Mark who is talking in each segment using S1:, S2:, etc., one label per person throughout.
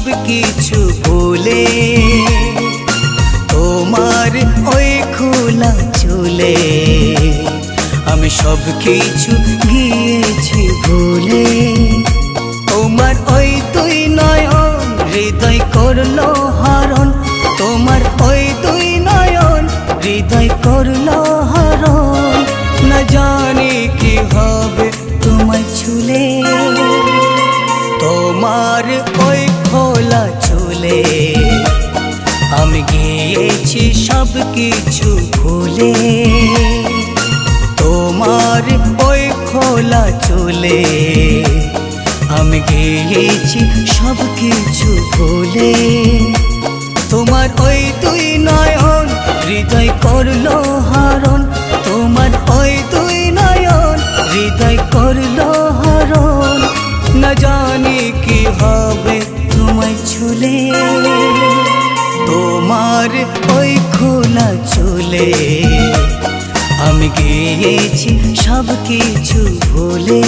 S1: সব কিছু ভুলে তোমার ওই খোলা চুলে আমি সব কিছু গিয়েছি ভুলে। তোমার ওই দুই নয়ন হৃদয় করলো হরণ, তোমার ওই দুই নয়ন হৃদয় করলো হরণ। না জানি কি হবে তোমায় ছুলে, তোমার ওই খোলা চুলে আমি গিয়েছি সব কিছু ভুলে। তোমার ওই খোলা চুলে আমি গিয়েছি সব কিছু ভুলে। তোমার ওই দুই নয়ন হৃদয় করলো হরণ, তোমার ওই দুই নয়ন হৃদয় করলো হরণ। না জানি কি হবে তোমায় ছুলে, তোমার ওই খোলা চুলে আমি গিয়েছি সব কিছু ভুলে।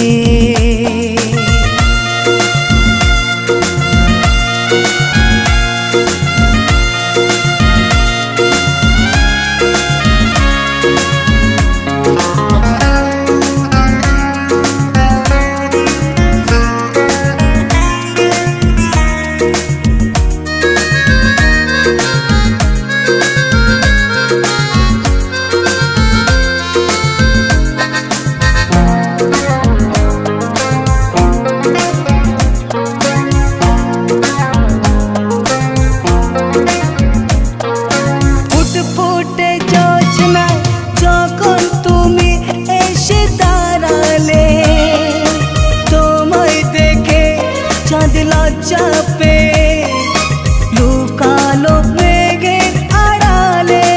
S1: চাপে লুকালো মেঘের আড়ালে,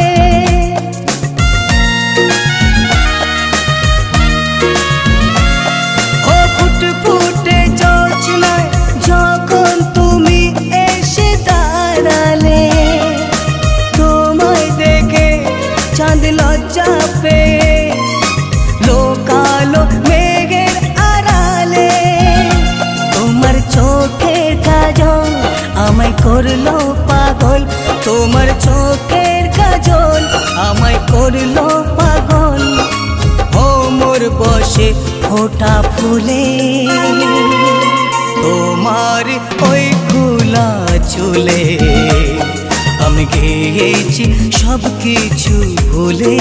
S1: ও ফুটফুটে জোছনায় যখন তুমি এসে দাঁড়ালে, তোমায় দেখে চাঁদ লজ্জা পেয়ে লুকালো মেঘের আড়ালে। তোমার চোখের কাজল আমায় করলো পাগল, তোমার চোখের কাজল আমায় করলো পাগল। ও মোর বসে ফোটা ফুলে, তোমার ওই খোলা চুলে আমি গিয়েছি সব কিছু ভুলে।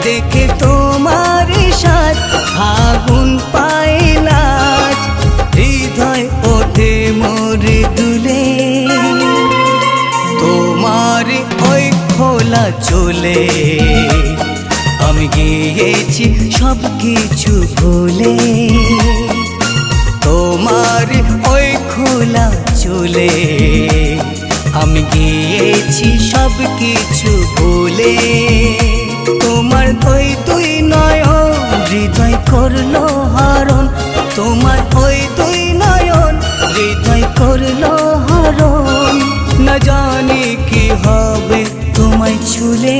S1: দেখে তোমার সাথ আগুন পাইলা, হৃদয় ওঠে মোর দুলে। তোমার ওই খোলা চুলে আমি গিয়েছি সব কিছু ভুলে। তোমার ওই খোলা চুলে আমি গিয়েছি সব কিছু ভুলে। তোমার ওই দুই নয়ন হৃদয় করলো হরণ, তোমার ওই দুই নয়ন হৃদয় করলো হরণ। না জানি কি হবে তোমায় ছুলে।